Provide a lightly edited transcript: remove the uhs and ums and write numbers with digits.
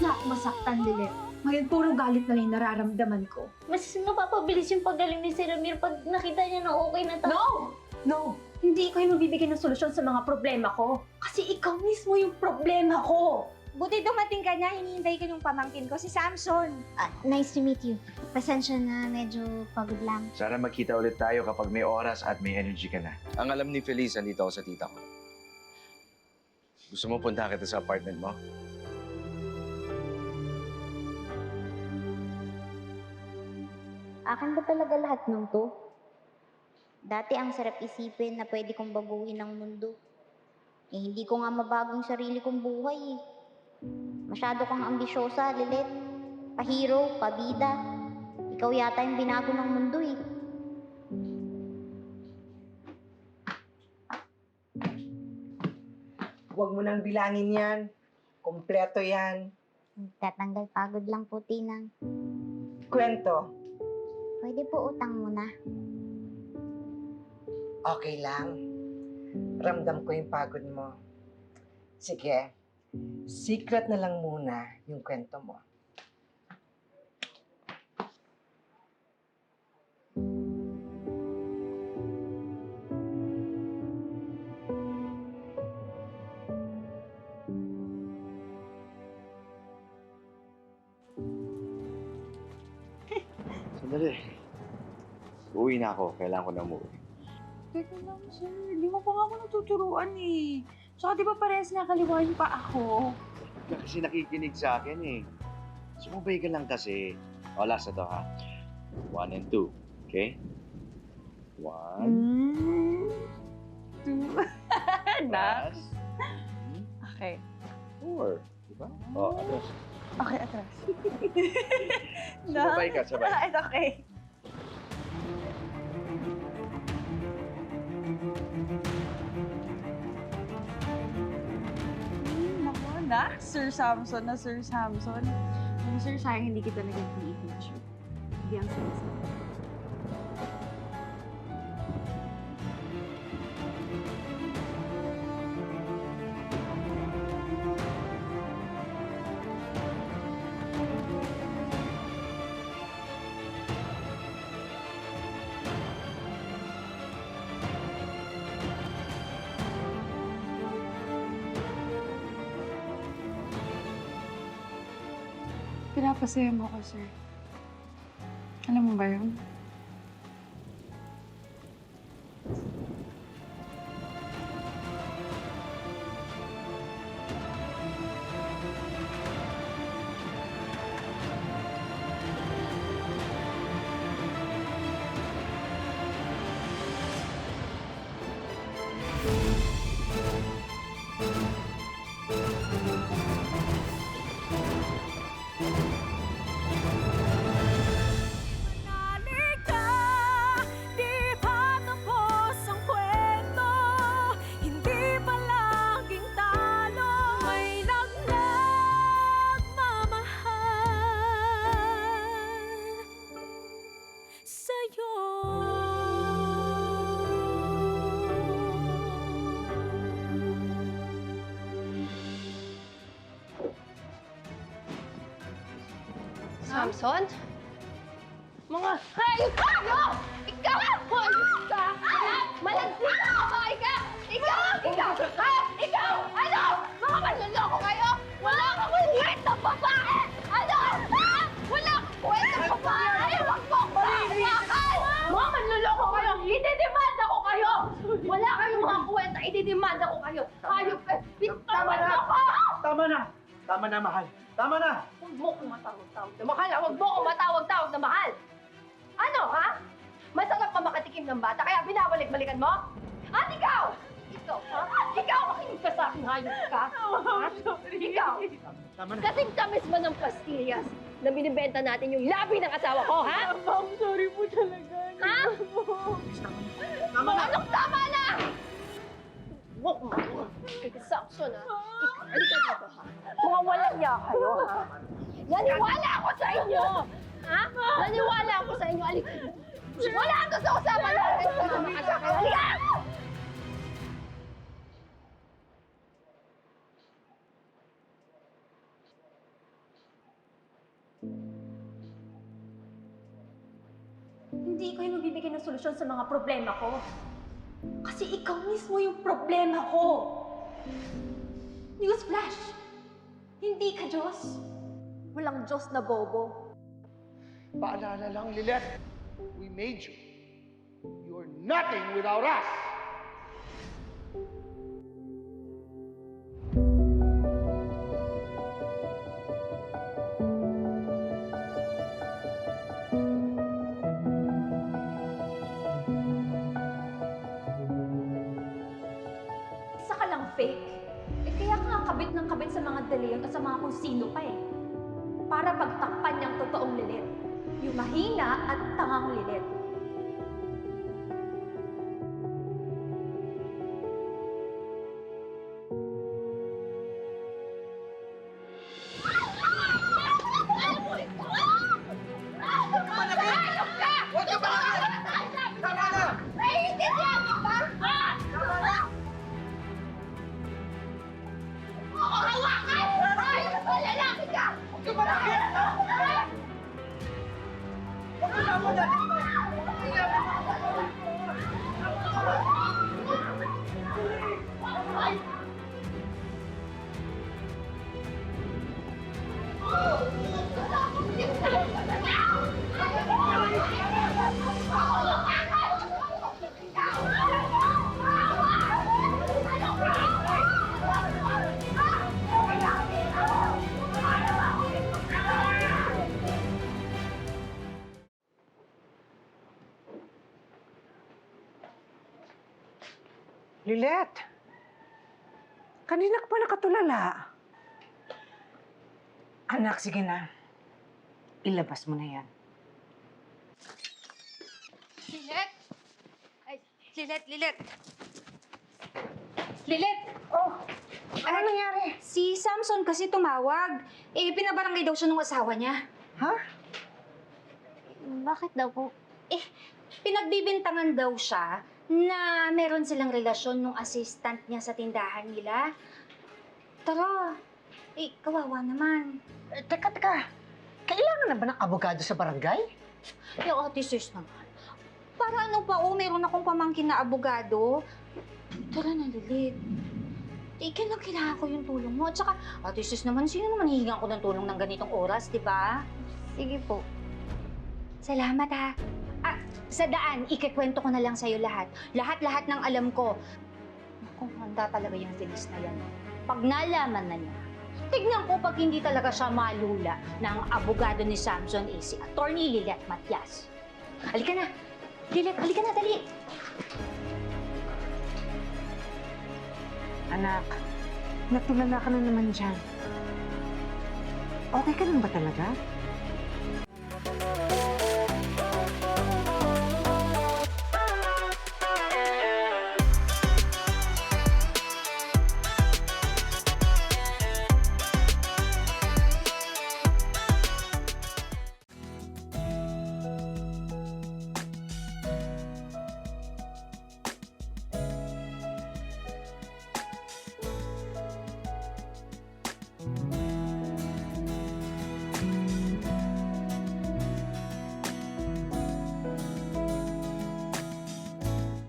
na ako masaktan, Lilet. Ngayon, puro galit na lang yung nararamdaman ko. Mas napapabilis yung paggaling ni Sir Ramir pag nakita niya na okay na tayo. No! No! Hindi ko yung magbibigay ng solusyon sa mga problema ko. Kasi ikaw mismo yung problema ko. Buti dumating ka na, hinihintay ko yung pamangkin ko, si Samson. Nice to meet you. Pasensya na, medyo pagod lang. Sana magkita ulit tayo kapag may oras at may energy ka na. Ang alam ni Feliz, andito ako sa tita ko. Gusto mo punta kita sa apartment mo? Akin ba talaga lahat ng to? Dati ang sarap isipin na pwede kong baguhin ang mundo. Eh, hindi ko nga mabagong sarili kong buhay eh. Masyado kang ambisyosa, Lilet. Pa-hero, pa-bida. Ikaw yata yung binago ng mundo eh. Huwag mo nang bilangin yan. Kompleto yan. Tatanggal pagod lang po, Tinang. Kwento. Pwede po utang muna. Okay lang. Ramdam ko yung pagod mo. Sige. Secret na lang muna yung kwento mo. Sandali. Uwi na ako. Kailangan ko na umuwi. Teka lang, sir. Di mo pa nga ako natuturuan eh. Tsaka di ba parehas nakaliwain pa ako? Ka kasi nakikinig sa akin eh. Sumabay ka lang kasi. O, last na to ha. 1 and 2. Okay? 1. 2. Plus. Okay. 4. Diba? O, atras. Okay, atras. Sumabay ka, sabay. It's okay. Naku, na. Sir Samson na Sir Samson. Yung sir, sayang hindi kita naging i-teacher. Hindi ang sinasabi. Pinapasaya mo ko, sir. Alam mo ba yun? Samson? Mga hayop kayo! Ikaw! Hayop ka! Malagsik ka! Babae ka! Ikaw! Ha? Ikaw! Ano? Mga manluloko kayo! Wala kang kwentang babae! Ano? Ha? Wala kang kwentang babae! Huwag mo ako hawakan! Mga manluloko kayo! Ididemand ako kayo! Wala kayong mga kwenta! Ididemand ako kayo! Hayop ka! Tama na! Bitawan ako! Tama na! Tama na, mahal. Tama na! Huwag mo akong matawag-tawag na mahal, ha? Huwag mo akong matawag-tawag na mahal! Ano, ha? Masarap pa makatikim ng bata, kaya binabalik-balikan mo? At ikaw! Ikaw, ha? Ikaw, makinig ka sa akin, hayop ka! Ha? Ikaw! Tama na. Kasing tamis ba ng pastillas na binibenta natin yung labi ng asawa ko, ha? Ma'am, sorry po talaga. Ha? Tama na! Anong tama na? Huwag mo ako. Samson, ha? Halika dito, ha? Mga walang niya kayo, ha? Naniwala ako sa inyo! Ha? Naniwala ako sa inyo. Halika. Wala ang gusto ko sa natin sa mga sakay. Halika! Hindi ko yung magbibigay ng solusyon sa mga problema ko. Kasi ikaw mismo yung problema ko. Newsflash! Hindi ka Diyos. Walang Diyos na bobo. Paalala lang, Lilith, we made you. You're nothing without us. Isa ka lang fake. Kaya ka nga kabit ng kabit sa mga deleon at sa mga kung sino pa eh. Para pagtakpan niyang totoong Lilith. Yung mahina at tangang Lilith. Lilith, kanina ka pa nakatulala. Anak, sige na. Ilabas mo na yan. Lilet! Ay, Lilet! Lilit! Ano nangyari? Si Samson kasi tumawag. Pinabarangay daw siya ng asawa niya. Ha? Bakit daw po? Pinagbibintangan daw siya na meron silang relasyon nung assistant niya sa tindahan nila. Tara, kawawa naman. Teka. Kailangan na ba ng abogado sa barangay? Ate sis naman. Para ano pa, meron akong pamangkin na abogado. Tara na, Lilit. Kailangan ko yung tulong mo. At saka, ate sis naman, sino naman hihingan ko ng tulong ng ganitong oras, di ba? Sige po. Salamat ha. Sa daan, ikikwento ko na lang sa'yo lahat. Lahat ng alam ko. Naku, handa talaga yung Feliz na yan. Pag nalaman na niya, tignan ko pag hindi talaga siya malula na ang abogado ni Samson si Attorney Lilet Matias. Halika na. Lilet, halika na, dali. Anak, natulala ka na naman dyan. Okay ka lang ba talaga?